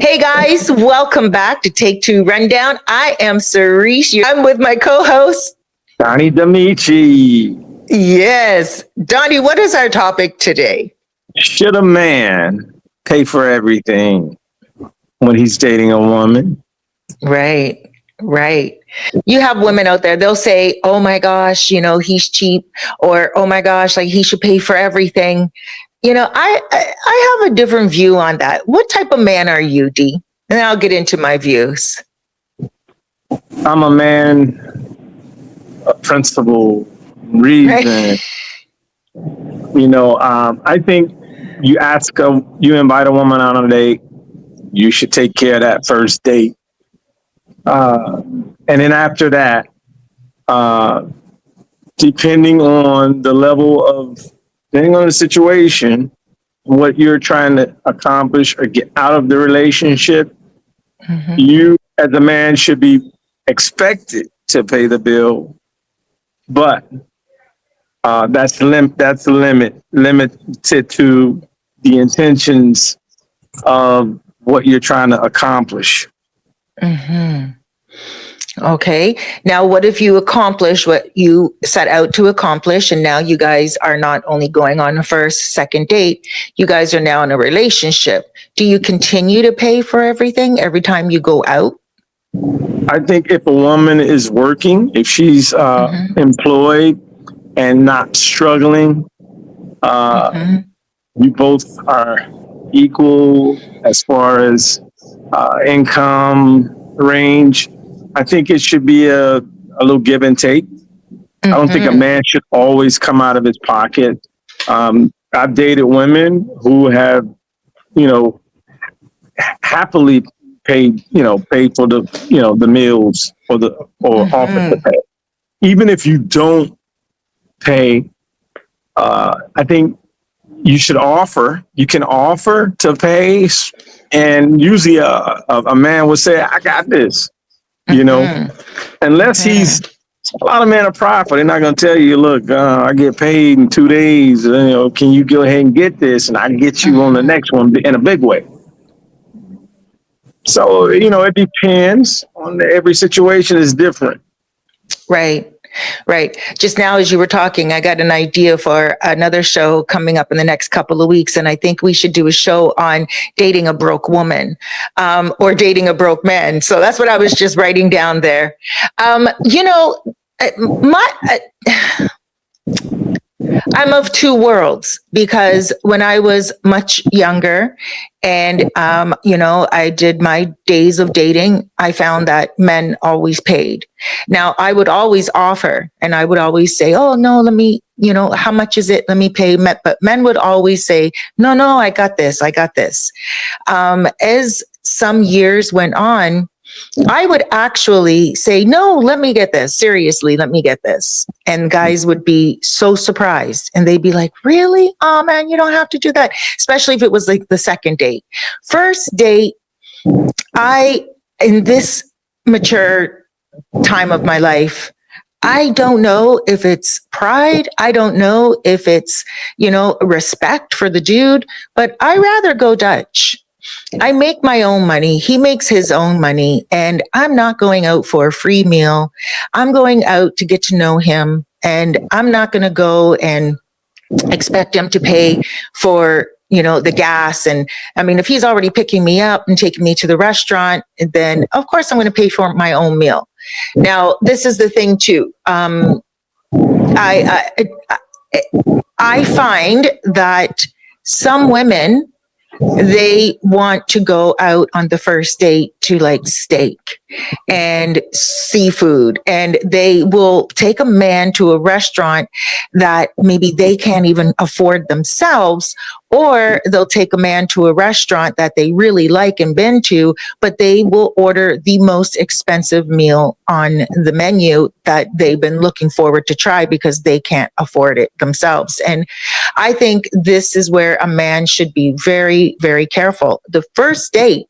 Hey guys, welcome back to Take Two Rundown. I am Cerise. I'm with my co-host, Donnie D'Amici. Yes, Donnie. What is our topic today? Should a man pay for everything when he's dating a woman? Right, right. You have women out there, they'll say, oh my gosh, he's cheap, or oh my gosh, like he should pay for everything. I have a different view on that. What type of man are you, D? And then I'll get into my views. I'm a man of principle, reason. Right. I think you invite a woman on a date, you should take care of that first date. And then after that, uh, depending on the situation, what you're trying to accomplish or get out of the relationship, you as a man should be expected to pay the bill, but that's limited to the intentions of what you're trying to accomplish. Okay. Now, what if you accomplish what you set out to accomplish? And now you guys are not only going on a first, second date, you guys are now in a relationship. Do you continue to pay for everything every time you go out? I think if a woman is working, if she's employed and not struggling, you both are equal as far as income range. I think it should be a little give and take. I don't think a man should always come out of his pocket. I've dated women who have, happily paid for the meals or offered to pay. Even if you don't pay, I think you should offer. You can offer to pay, and usually a man would say, "I got this." Unless he's a lot of men are prideful. They're not going to tell you, look, I get paid in 2 days. Can you go ahead and get this, and I can get you on the next one in a big way. So it depends on every situation is different. Right. Right. Just now, as you were talking, I got an idea for another show coming up in the next couple of weeks. And I think we should do a show on dating a broke woman or dating a broke man. So that's what I was just writing down there. I'm of two worlds, because when I was much younger and, I did my days of dating, I found that men always paid. Now, I would always offer and I would always say, oh, no, let me, how much is it? Let me pay. But men would always say, no, I got this. As some years went on, I would actually say, no, let me get this. Seriously, let me get this. And guys would be so surprised. And they'd be like, really? Oh, man, you don't have to do that. Especially if it was like the second date. First date, in this mature time of my life, I don't know if it's pride. I don't know if it's, respect for the dude, but I rather go Dutch. I make my own money. He makes his own money, and I'm not going out for a free meal. I'm going out to get to know him, and I'm not going to go and expect him to pay for, the gas. And I mean, if he's already picking me up and taking me to the restaurant, then of course I'm going to pay for my own meal. Now, this is the thing too. I find that some women, they want to go out on the first date to like steak and seafood, and they will take a man to a restaurant that maybe they can't even afford themselves, or they'll take a man to a restaurant that they really like and been to, but they will order the most expensive meal on the menu that they've been looking forward to try because they can't afford it themselves. And I think this is where a man should be very, very careful. The first date,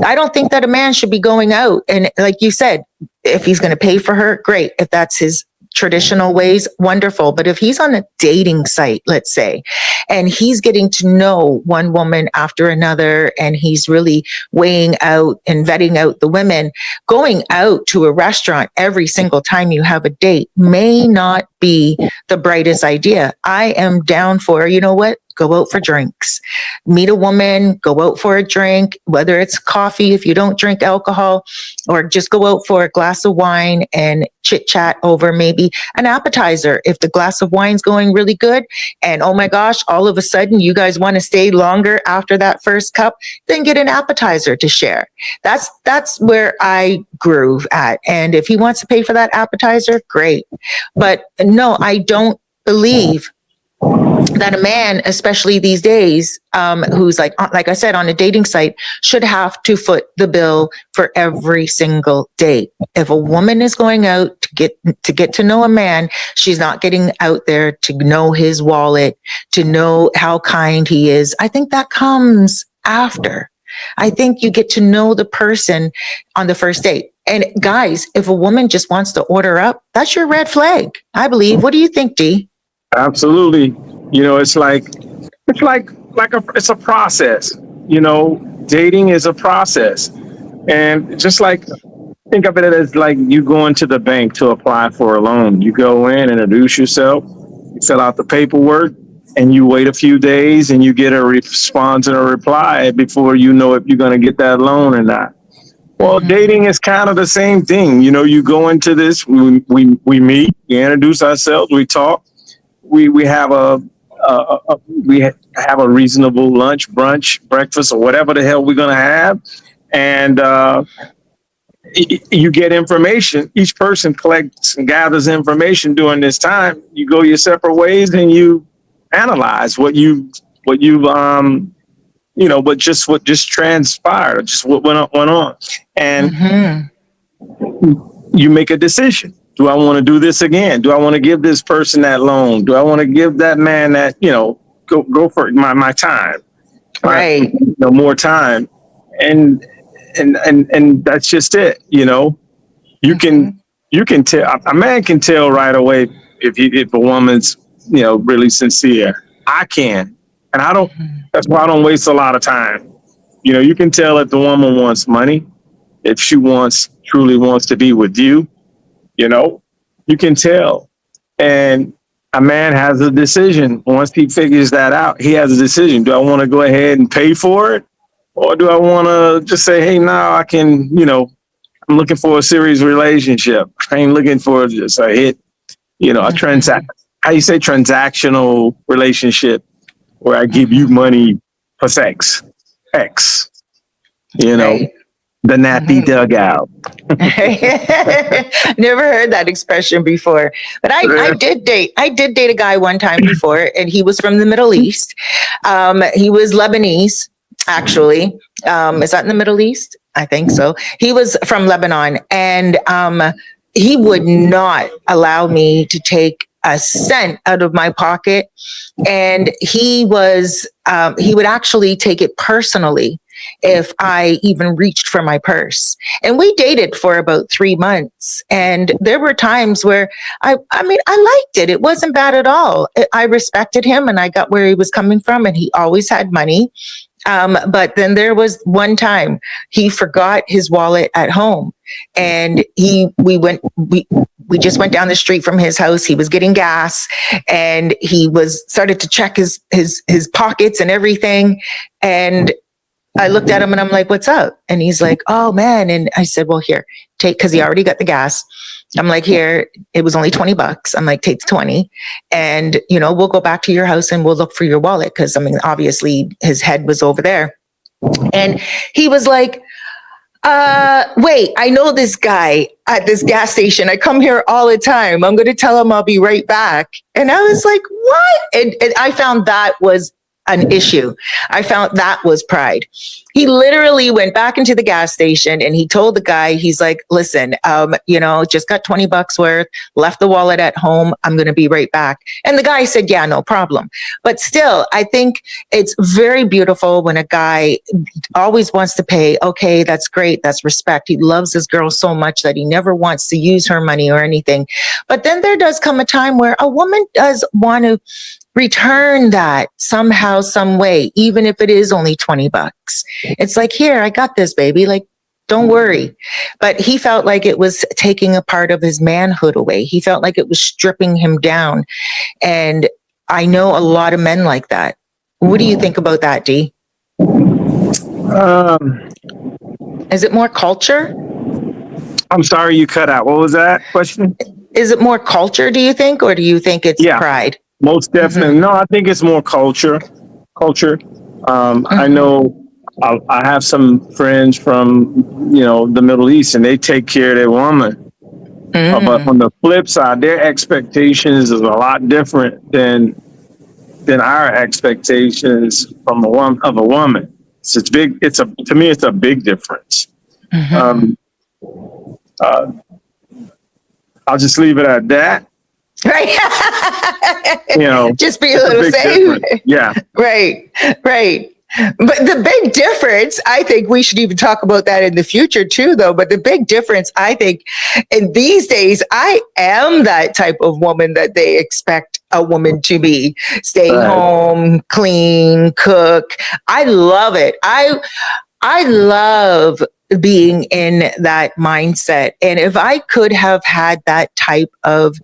I don't think that a man should be going out. And like you said, if he's going to pay for her, great. If that's his traditional ways, wonderful. But if he's on a dating site, let's say, and he's getting to know one woman after another, and he's really weighing out and vetting out the women, going out to a restaurant every single time you have a date may not be the brightest idea. I am down for, you know what? Go out for drinks, meet a woman, go out for a drink, whether it's coffee, if you don't drink alcohol, or just go out for a glass of wine and chit chat over maybe an appetizer. If the glass of wine's going really good and oh my gosh, all of a sudden you guys want to stay longer after that first cup, then get an appetizer to share. That's where I groove at. And if he wants to pay for that appetizer, great. But no, I don't believe that a man, especially these days, who's like I said, on a dating site, should have to foot the bill for every single date. If a woman is going out to get to know a man, she's not getting out there to know his wallet, to know how kind he is. I think that comes after. I think you get to know the person on the first date. And guys, if a woman just wants to order up, that's your red flag, I believe. What do you think, Dee? Absolutely. You know, it's a process. You know, dating is a process. And just like, think of it as like you going to the bank to apply for a loan. You go in, introduce yourself, you fill out the paperwork, and you wait a few days and you get a response and a reply before you know if you're going to get that loan or not. Well, dating is kind of the same thing. You know, you go into this, we meet, we introduce ourselves, we talk. We have a reasonable lunch, brunch, breakfast, or whatever the hell we're gonna have, and you get information. Each person collects and gathers information during this time. You go your separate ways, and you analyze what just transpired, just what went on, and you make a decision. Do I want to do this again? Do I want to give this person that loan? Do I want to give that man that, go for my time? Right. More time. And that's just it. You know, you can tell, a man can tell right away if a woman's, really sincere. I can. And that's why I don't waste a lot of time. You know, you can tell if the woman wants money, if she truly wants to be with you. You can tell. And a man has a decision. Once he figures that out, he has a decision. Do I want to go ahead and pay for it? Or do I want to just say, hey, now I can, I'm looking for a serious relationship. I ain't looking for just a hit, a transactional relationship where I give you money for sex. X, Right. The nappy dugout. Never heard that expression before, but I did date a guy one time before, and he was from the Middle East. He was Lebanese, actually. Is that in the Middle East? I think so. He was from Lebanon, and he would not allow me to take a cent out of my pocket, and he would actually take it personally if I even reached for my purse. And we dated for about 3 months. And there were times where I liked it. It wasn't bad at all. I respected him and I got where he was coming from, and he always had money. But then there was one time he forgot his wallet at home, and we just went down the street from his house. He was getting gas, and he started to check his pockets and everything. And I looked at him and I'm like, what's up? And he's like, oh man. And I said, well, here, cause he already got the gas. I'm like, here, it was only $20. I'm like, take the 20 and, we'll go back to your house and we'll look for your wallet. Cause obviously his head was over there. And he was like, wait, I know this guy at this gas station. I come here all the time. I'm going to tell him I'll be right back. And I was like, what? And I found that was an issue. I found that was pride. He literally went back into the gas station and he told the guy, he's like, listen, just got $20 worth, left the wallet at home. I'm going to be right back. And the guy said, yeah, no problem. But still, I think it's very beautiful when a guy always wants to pay. Okay, that's great. That's respect. He loves his girl so much that he never wants to use her money or anything. But then there does come a time where a woman does want to return that somehow, some way, even if it is only $20. It's like, here, I got this, baby. Like, don't worry. But he felt like it was taking a part of his manhood away. He felt like it was stripping him down. And I know a lot of men like that. What do you think about that, Dee? Is it more culture? I'm sorry, you cut out. What was that question? Is it more culture, do you think? Or do you think it's pride? Most definitely. Mm-hmm. No, I think it's more culture. Mm-hmm. I know I have some friends from, the Middle East, and they take care of their woman. Mm-hmm. But on the flip side, their expectations is a lot different than our expectations from a woman. So it's big. To me, it's a big difference. Mm-hmm. I'll just leave it at that. Right. Just be a little safe. Yeah. Right. But the big difference, I think we should even talk about that in the future too, though. But the big difference, I think, in these days, I am that type of woman that they expect a woman to be. Stay home, clean, cook. I love it. I love being in that mindset. And if I could have had that type of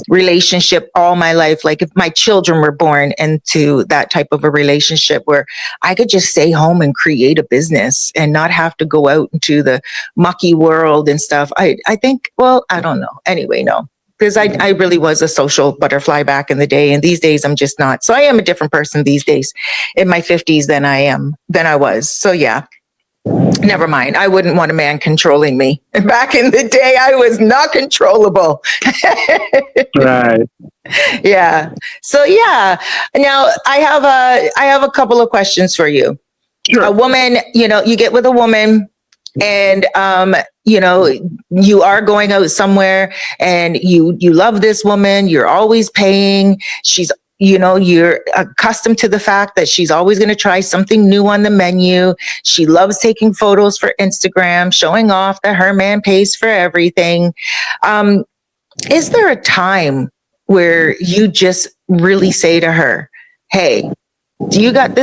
relationship all my life, like if my children were born into that type of a relationship where I could just stay home and create a business and not have to go out into the mucky world and stuff, I think, well, I don't know. Anyway, no, because I really was a social butterfly back in the day, and these days I'm just not. So I am a different person these days in my 50s than I was. So yeah. Never mind. I wouldn't want a man controlling me. Back in the day, I was not controllable. Right. Yeah. So yeah. Now I have a couple of questions for you. Sure. A woman, you get with a woman and you are going out somewhere and you love this woman, you're always paying. You're accustomed to the fact that she's always going to try something new on the menu. She loves taking photos for Instagram, showing off that her man pays for everything. Is there a time where you just really say to her, hey, do you got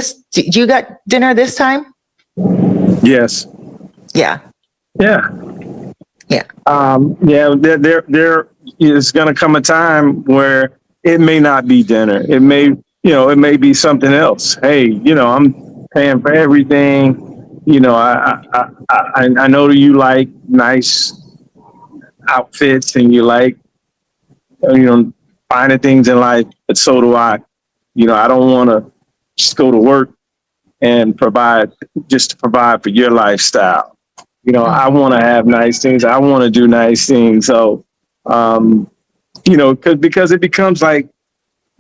dinner this time? Yes. Yeah. Yeah. Yeah. There is going to come a time where it may not be dinner. It may be something else. Hey, I'm paying for everything. I know that you like nice outfits and you like, finding things in life, but so do I. I don't want to just go to work and provide for your lifestyle. I want to have nice things. I want to do nice things. So, because it becomes like,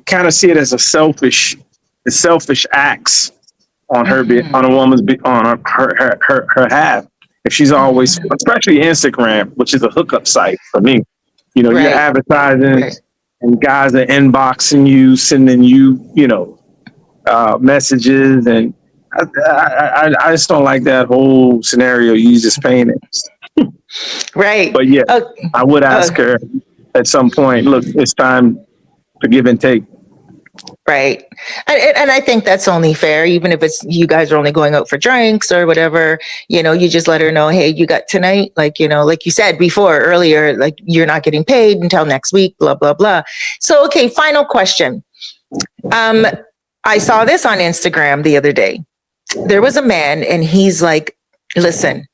kind of see it as selfish acts on her, on a woman's, on her half. If she's always, especially Instagram, which is a hookup site for me, you're advertising and guys are inboxing you, sending you, messages. And I just don't like that whole scenario you just painted. Right. But yeah, I would ask her at some point, look, it's time to give and take. Right. And I think that's only fair, even if it's you guys are only going out for drinks or whatever, you just let her know, hey, you got tonight, like you said before earlier, like you're not getting paid until next week, blah, blah, blah. So, okay, final question. I saw this on Instagram the other day. There was a man and he's like, listen,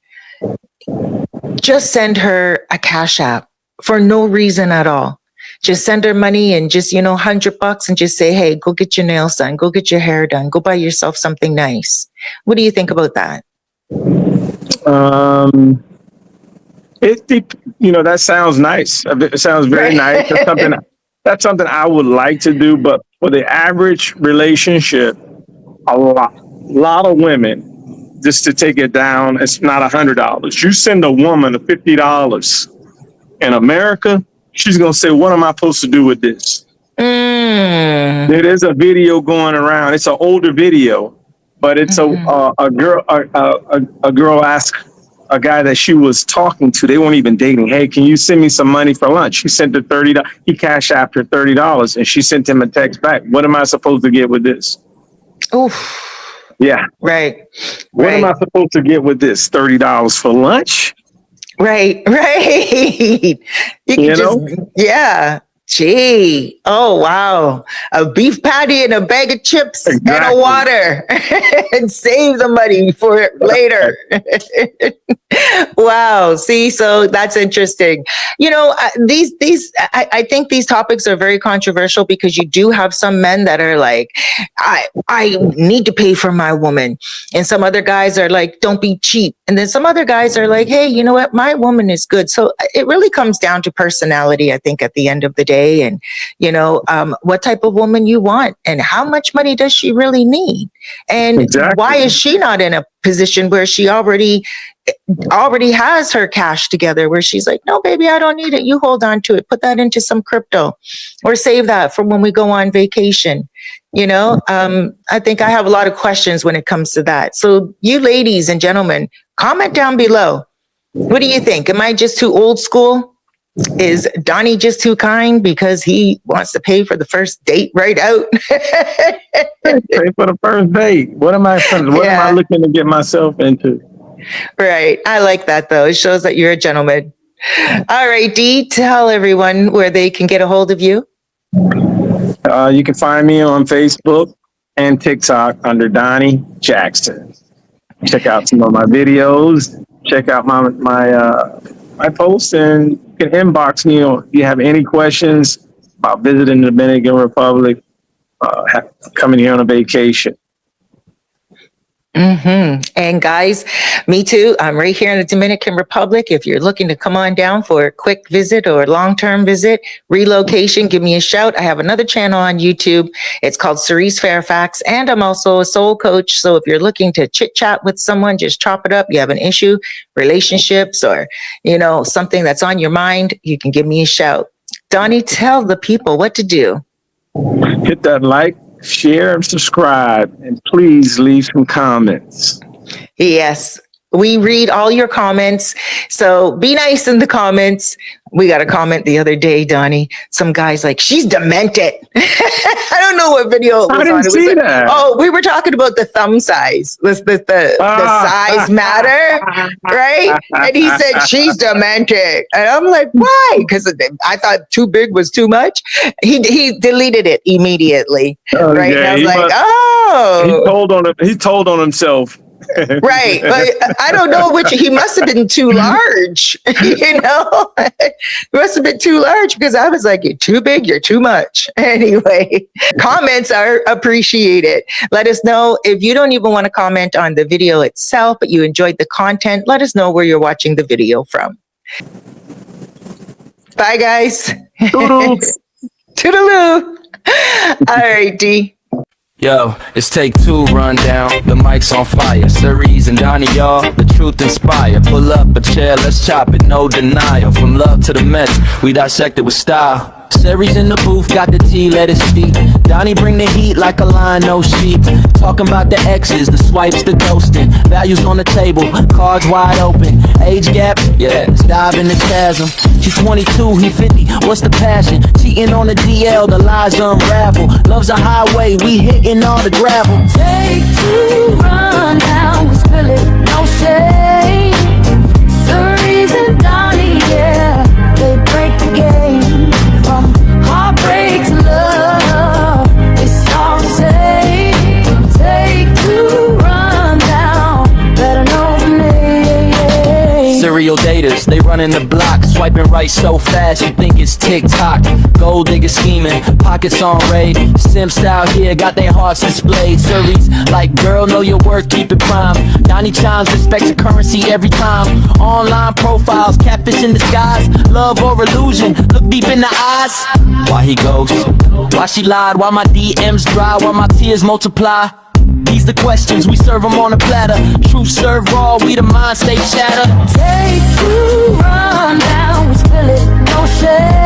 just send her a Cash App for no reason at all. Just send her money and just, $100 and just say, hey, go get your nails done. Go get your hair done. Go buy yourself something nice. What do you think about that? That sounds nice. It sounds very nice. That's something I would like to do. But for the average relationship, a lot of women, just to take it down, it's not $100. You send a woman $50 in America, she's gonna say, "What am I supposed to do with this?" There is a video going around. It's an older video, but it's a girl asked a guy that she was talking to. They weren't even dating. "Hey, can you send me some money for lunch?" He sent her $30. He cashed after $30, and she sent him a text back. "What am I supposed to get with this?" Oof. Yeah. Right. What am I supposed to get with this? $30 for lunch? Right. You can You just, know? yeah. Gee. Oh, wow. A beef patty and a bag of chips and a water and save the money for it later. Wow. See, so that's interesting. You know, I think these topics are very controversial because you do have some men that are like, I need to pay for my woman. And some other guys are like, don't be cheap. And then some other guys are like, hey, you know what? My woman is good. So it really comes down to personality, I think, at the end of the day. And, you know, what type of woman you want and how much money does she really need? And why is she not in a position where she already has her cash together, where she's like, no, baby, I don't need it. You hold on to it. Put that into some crypto or save that for when we go on vacation. You know, I think I have a lot of questions when it comes to that. So you ladies and gentlemen, comment down below. What do you think? Am I just too old school? Is Donnie just too kind because he wants to pay for the first date right out? Pay for the first date. What am I looking to get myself into? Right. I like that, though. It shows that you're a gentleman. All right, Dee, tell everyone where they can get a hold of you. You can find me on Facebook and TikTok under Donnie Jackson. Check out some of my videos. Check out my posts, and you can inbox me if you have any questions about visiting the Dominican Republic, coming here on a vacation. And guys, me too. I'm right here in the Dominican Republic. If you're looking to come on down for a quick visit or a long-term visit, relocation, give me a shout. I have another channel on YouTube. It's called Cerise Fairfax, and I'm also a soul coach. So if you're looking to chit chat with someone, just chop it up. You have an issue, relationships, or, you know, something that's on your mind, you can give me a shout. Donnie, tell the people what to do. Hit that like, share, and subscribe, and please leave some comments. Yes, we read all your comments, so be nice in the comments. We got a comment the other day, Donnie. Some guy's like, she's demented. I don't know what video it was I didn't on. It see was like, that. oh, we were talking about the thumb size. The size matter, right? And he said, she's demented. And I'm like, why? Because I thought too big was too much. He deleted it immediately, right? Yeah, and I was like, oh. He told on himself. Right. But I don't know which, he must have been too large, you know, he must have been too large, because I was like, you're too big, you're too much. Anyway, comments are appreciated. Let us know if you don't even want to comment on the video itself, but you enjoyed the content. Let us know where you're watching the video from. Bye, guys. Toodles. Toodaloo. All right, Dee. Yo, it's take two, rundown. The mic's on fire. Cerise and Donnie, y'all, the truth inspire. Pull up a chair, let's chop it, no denial. From love to the mess, we dissect it with style. Cerise in the booth, got the tea, let it speak. Donnie bring the heat like a lion, no sheep. Talking about the X's, the swipes, the ghosting. Values on the table, cards wide open. Age gap, yeah, let's dive in the chasm. She's 22, he 50, what's the passion? Cheating on the DL, the lies unravel. Love's a highway, we hitting all the gravel. Take two, run down, we spill it, no shame. Cerise and Donnie, yeah, they break the game. From heartbreak to love, it's all the same. Take two, run down, better know the name. Serial daters, they running the block, swiping right so fast you think it's TikTok. Gold digger scheming, pockets on raid. Simps out here got their hearts displayed. Cerise like, girl, know your worth, keep it prime. Donnie chimes, respects the currency every time. Online profiles, catfish in disguise. Love or illusion, look deep in the eyes. Why he ghost? Why she lied? Why my DMs dry? Why my tears multiply? These the questions, we serve them on a platter. Truth served raw, we the mind stay chatter. Take two, run down, we spill it, no shame.